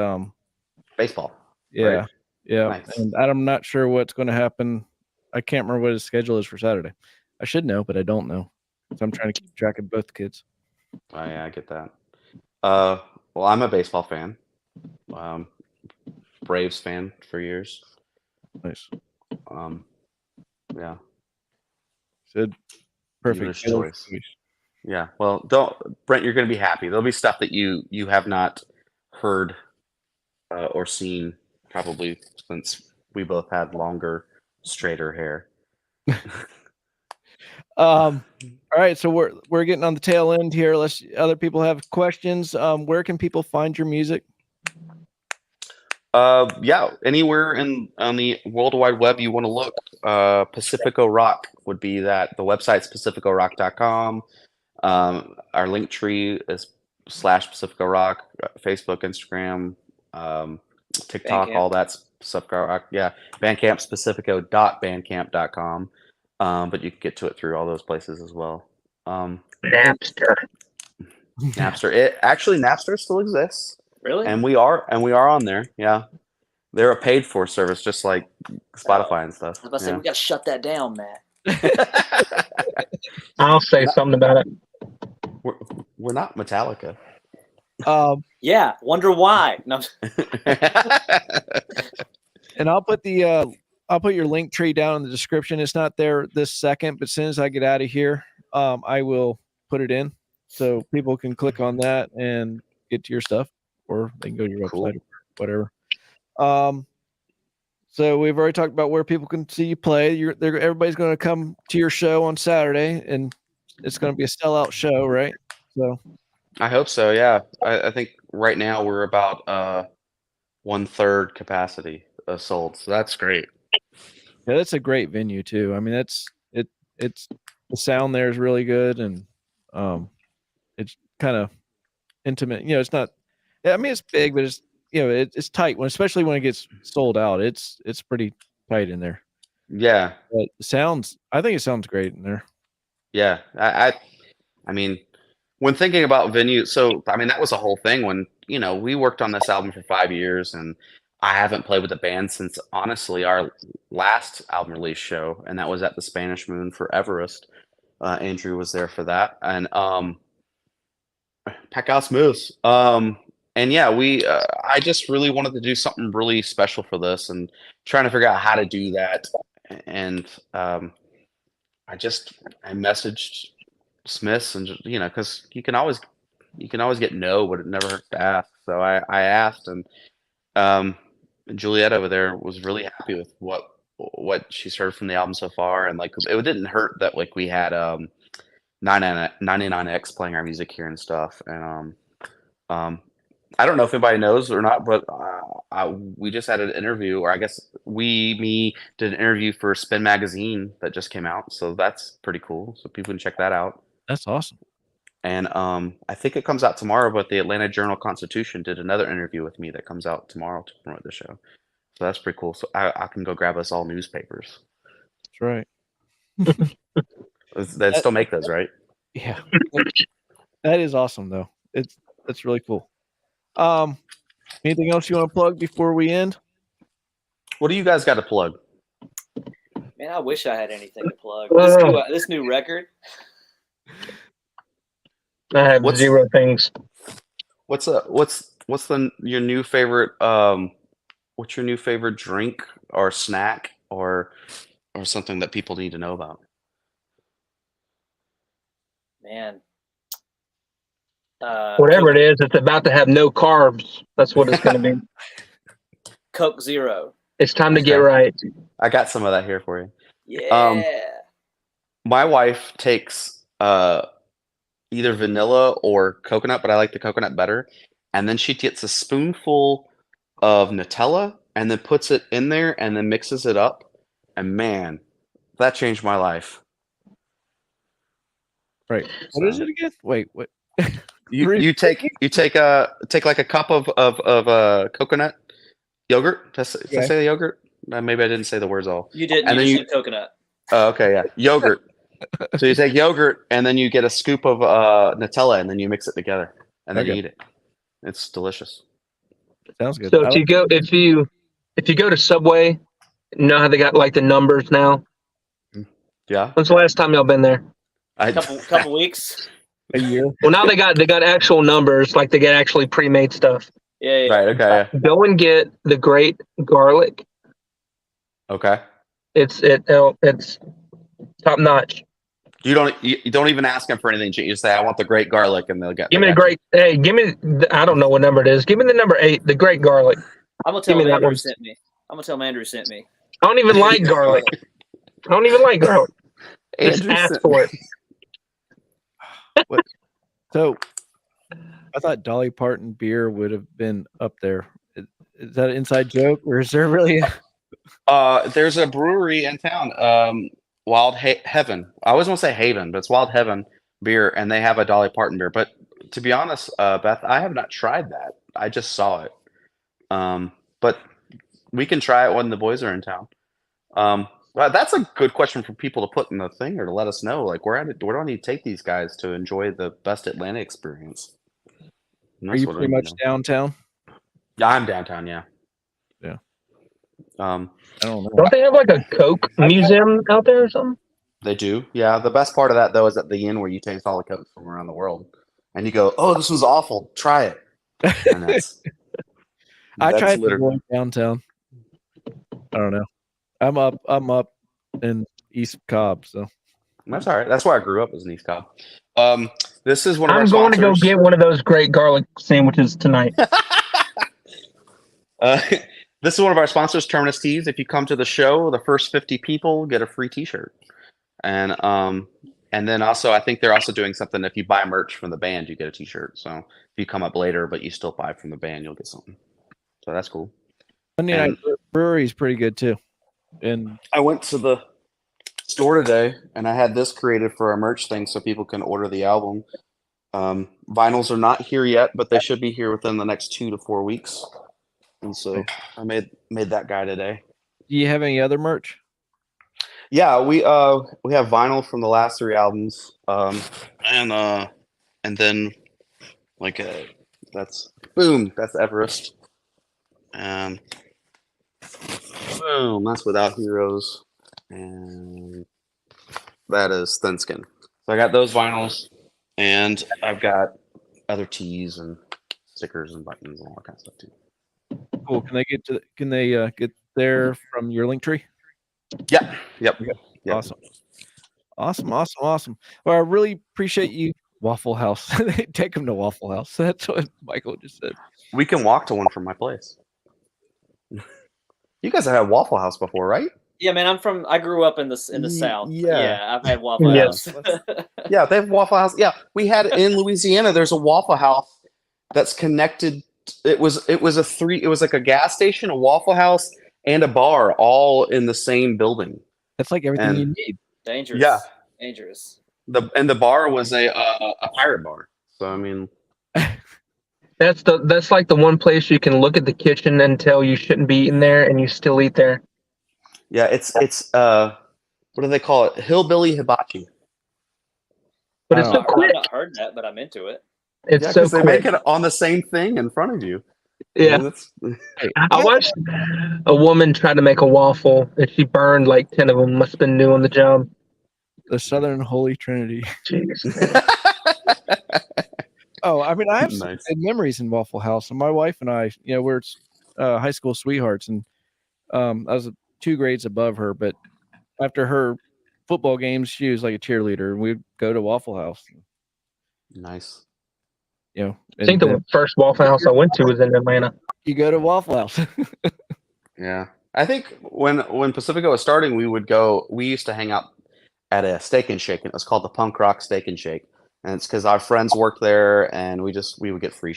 [SPEAKER 2] Baseball.
[SPEAKER 1] yeah,
[SPEAKER 2] Right.
[SPEAKER 1] yeah,
[SPEAKER 2] Nice.
[SPEAKER 1] and I'm not sure what's going to happen. I can't remember what his schedule is for Saturday. I should know, but I don't know. So I'm trying to keep track of both kids.
[SPEAKER 2] Oh, yeah, I get that. Well, I'm a baseball fan. Braves fan for years.
[SPEAKER 1] Nice.
[SPEAKER 2] Yeah.
[SPEAKER 1] Said perfect
[SPEAKER 2] Dealer's
[SPEAKER 1] Taylor's
[SPEAKER 2] choice. Yeah. Well, Brent, you're going to be happy. There'll be stuff that you have not heard or seen probably since we both had longer, straighter hair.
[SPEAKER 1] All right, so we're getting on the tail end here. Unless other people have questions, where can people find your music?
[SPEAKER 2] Yeah, anywhere on the World Wide Web you want to look. Pacifico Rock would be that. The website's pacificorock.com. Our link tree is /Pacifico Rock, Facebook, Instagram, TikTok,
[SPEAKER 3] Bandcamp.
[SPEAKER 2] all that's Pacifico Rock. Yeah, Bandcamp, pacifico.bandcamp.com. But you can get to it through all those places as well.
[SPEAKER 4] Napster.
[SPEAKER 2] Napster. Napster still exists.
[SPEAKER 3] Really?
[SPEAKER 2] And we are on there. Yeah. They're a paid for service, just like Spotify and stuff.
[SPEAKER 3] I was about to say, we got to shut that down, Matt.
[SPEAKER 4] I'll say something about it.
[SPEAKER 2] We're not Metallica.
[SPEAKER 3] Yeah, wonder why. No,
[SPEAKER 1] And I'll put your link tree down in the description. It's not there this second, but as soon as I get out of here, I will put it in so people can click on that and get to your stuff, or they can go to your
[SPEAKER 2] Cool.
[SPEAKER 1] website, or whatever. So we've already talked about where people can see you play. Everybody's going to come to your show on Saturday, and it's going to be a sellout show, right? So
[SPEAKER 2] I hope so. Yeah, I think right now we're about 1/3 capacity sold, so that's great.
[SPEAKER 1] yeah, that's a great venue too. I mean, it's the sound there is really good, and it's kind of intimate. You know, it's not. I mean, it's big, but it's it's tight. Especially when it gets sold out, it's pretty tight in there.
[SPEAKER 2] Yeah,
[SPEAKER 1] But I think it sounds great in there.
[SPEAKER 2] yeah. I mean, when thinking about venue, so I mean that was a whole thing when we worked on this album for 5 years, and I haven't played with the band since honestly our last album release show, and that was at the Spanish Moon for Everest. Andrew was there for that, and Pachouse Moose. And yeah, I just really wanted to do something really special for this, and trying to figure out how to do that. And I messaged Smiths, and because you can always get no, but it never hurts to ask. So I asked, and Juliet over there was really happy with what she's heard from the album so far, and like it didn't hurt that like we had 99X playing our music here and stuff, and I don't know if anybody knows or not, but we just had an interview, or I guess me did an interview for Spin Magazine that just came out, so that's pretty cool. So people can check that out.
[SPEAKER 1] That's awesome.
[SPEAKER 2] And I think it comes out tomorrow, but the Atlanta Journal-Constitution did another interview with me that comes out tomorrow to promote the show. So that's pretty cool. So I can go grab us all newspapers.
[SPEAKER 1] That's right.
[SPEAKER 2] They still make those, right?
[SPEAKER 1] Yeah. That is awesome, though. That's really cool. Anything else you want to plug before we end?
[SPEAKER 2] What do you guys got to plug?
[SPEAKER 3] man, I wish I had anything to plug.
[SPEAKER 4] Oh.
[SPEAKER 3] This new record.
[SPEAKER 4] I have zero things.
[SPEAKER 2] What's your new favorite what's your new favorite drink or snack or something that people need to know about?
[SPEAKER 3] Man.
[SPEAKER 4] Whatever it is, it's about to have no carbs. That's what it's going to be.
[SPEAKER 3] Coke Zero.
[SPEAKER 4] It's time to get right.
[SPEAKER 2] I got some of that here for you.
[SPEAKER 3] Yeah.
[SPEAKER 2] My wife takes either vanilla or coconut, but I like the coconut better. And then she gets a spoonful of Nutella and then puts it in there and then mixes it up. And man, that changed my life.
[SPEAKER 1] Right. What is it again? Wait, what?
[SPEAKER 2] You take like a cup of coconut yogurt. Did I say the yogurt? Maybe I didn't say the words all.
[SPEAKER 3] You didn't.
[SPEAKER 2] And then
[SPEAKER 3] you said coconut.
[SPEAKER 2] Oh, okay, yeah, yogurt. So you take yogurt and then you get a scoop of Nutella and then you mix it together and then you eat it. It's delicious.
[SPEAKER 1] Sounds good.
[SPEAKER 4] So if you go to Subway, you know how they got like the numbers now?
[SPEAKER 2] Yeah.
[SPEAKER 4] When's the last time y'all been there?
[SPEAKER 3] Couple weeks.
[SPEAKER 1] A year.
[SPEAKER 4] Well, now they got actual numbers, like they get actually pre-made stuff.
[SPEAKER 3] Yeah.
[SPEAKER 2] Right. Okay. Yeah.
[SPEAKER 4] Go and get the great garlic.
[SPEAKER 2] Okay.
[SPEAKER 4] It's top notch.
[SPEAKER 2] You don't even ask them for anything. You just say, "I want the great garlic," and they'll get.
[SPEAKER 4] Give me the great. Hey, give me. I don't know what number it is. Give me the number 8, the great garlic.
[SPEAKER 3] I'm gonna tell him Andrew sent me. I
[SPEAKER 4] don't even like garlic. Just ask for it.
[SPEAKER 1] So, I thought Dolly Parton beer would have been up there. Is that an inside joke, or is there really?
[SPEAKER 2] There's a brewery in town, Wild Heaven. I always want to say Haven, but it's Wild Heaven beer, and they have a Dolly Parton beer. But to be honest, Beth, I have not tried that. I just saw it. But we can try it when the boys are in town. Well, that's a good question for people to put in the thing or to let us know. Like, where do I need to take these guys to enjoy the best Atlanta experience?
[SPEAKER 1] Are you pretty much downtown?
[SPEAKER 2] Yeah, I'm downtown. Yeah.
[SPEAKER 1] Yeah.
[SPEAKER 2] I
[SPEAKER 1] don't know.
[SPEAKER 4] Don't they have like a Coke museum out there or something?
[SPEAKER 2] They do. Yeah. The best part of that though is at the end where you taste all the Cokes from around the world, and you go, "Oh, this was awful. Try it." And that's
[SPEAKER 1] I
[SPEAKER 2] that's
[SPEAKER 1] tried to
[SPEAKER 2] literally
[SPEAKER 1] avoid downtown. I don't know. I'm up in East Cobb, so
[SPEAKER 2] that's all right. That's where I grew up, was in East Cobb. This is one of our
[SPEAKER 4] I'm going to go
[SPEAKER 2] sponsors.
[SPEAKER 4] get one of those great garlic sandwiches tonight.
[SPEAKER 2] This is one of our sponsors, Terminus Tees. If you come to the show, the first 50 people get a free T-shirt. And then also, I think they're also doing something. If you buy merch from the band, you get a T-shirt. So if you come up later, but you still buy from the band, you'll get something. So that's cool.
[SPEAKER 1] Monday Night Brewery is pretty good too. And
[SPEAKER 2] I went to the store today, and I had this created for our merch thing, so people can order the album. Vinyls are not here yet, but they should be here within the next 2 to 4 weeks. And so I made that guy today.
[SPEAKER 1] do you have any other merch?
[SPEAKER 2] Yeah, we have vinyl from the last 3 albums, and then like that's Everest, and boom, that's Without Heroes, and that is Thin Skin. So I got those vinyls, and I've got other tees and stickers and buttons and all that kind of stuff too.
[SPEAKER 1] Cool. Can they get there from your link tree?
[SPEAKER 2] Yep.
[SPEAKER 1] Awesome. Well, I really appreciate you, Waffle House. Take them to Waffle House. That's what Michael just said.
[SPEAKER 2] We can walk to one from my place. You guys have had Waffle House before, right?
[SPEAKER 3] Yeah, man. I grew up in the South.
[SPEAKER 2] yeah.
[SPEAKER 3] I've had Waffle
[SPEAKER 4] Yes.
[SPEAKER 3] House.
[SPEAKER 2] Yeah, they have Waffle House. Yeah, we had in Louisiana. There's a Waffle House that's connected. It was like a gas station, a Waffle House, and a bar, all in the same building.
[SPEAKER 1] That's like everything
[SPEAKER 2] And-
[SPEAKER 1] you need.
[SPEAKER 3] Dangerous.
[SPEAKER 2] Yeah.
[SPEAKER 3] Dangerous.
[SPEAKER 2] The bar was a pirate bar. So I mean,
[SPEAKER 4] That's like the one place you can look at the kitchen and tell you shouldn't be eating there, and you still eat there.
[SPEAKER 2] yeah, it's what do they call it? Hillbilly hibachi.
[SPEAKER 4] But it's
[SPEAKER 1] Oh.
[SPEAKER 4] so
[SPEAKER 3] I've
[SPEAKER 4] quick.
[SPEAKER 3] not heard that, but I'm into it.
[SPEAKER 4] It's
[SPEAKER 2] Yeah,
[SPEAKER 4] so
[SPEAKER 2] because they
[SPEAKER 4] quick.
[SPEAKER 2] make it on the same thing in front of you.
[SPEAKER 4] Yeah.
[SPEAKER 2] And it's-
[SPEAKER 4] I watched a woman try to make a waffle, and she burned like 10 of them. Must have been new on the job.
[SPEAKER 1] The Southern Holy Trinity.
[SPEAKER 4] Jeez.
[SPEAKER 1] Oh, I mean, I have some
[SPEAKER 2] Nice.
[SPEAKER 1] good memories in Waffle House. And my wife and I, we're high school sweethearts, and I was 2 grades above her. But after her football games, she was like a cheerleader, and we'd go to Waffle House.
[SPEAKER 2] Nice.
[SPEAKER 4] I think
[SPEAKER 1] and
[SPEAKER 4] the first Waffle House I went to was in Atlanta.
[SPEAKER 1] you go to Waffle House.
[SPEAKER 2] Yeah. I think when Pacifico was starting, we used to hang out at a Steak and Shake, and it was called the Punk Rock Steak and Shake. And it's because our friends worked there, and we would get free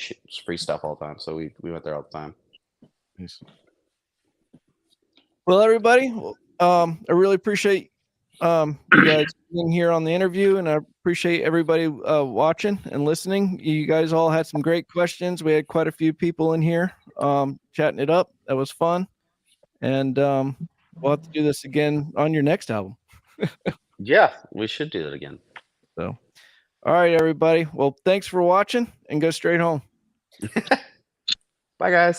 [SPEAKER 2] stuff all the time. So we went there all the time.
[SPEAKER 1] Well, everybody, I really appreciate you guys being here on the interview, and I appreciate everybody watching and listening. You guys all had some great questions. We had quite a few people in here chatting it up. That was fun, and we'll have to do this again on your next album.
[SPEAKER 2] Yeah, we should do that again.
[SPEAKER 1] So, all right, everybody. Well, thanks for watching, and go straight home.
[SPEAKER 2] Bye, guys.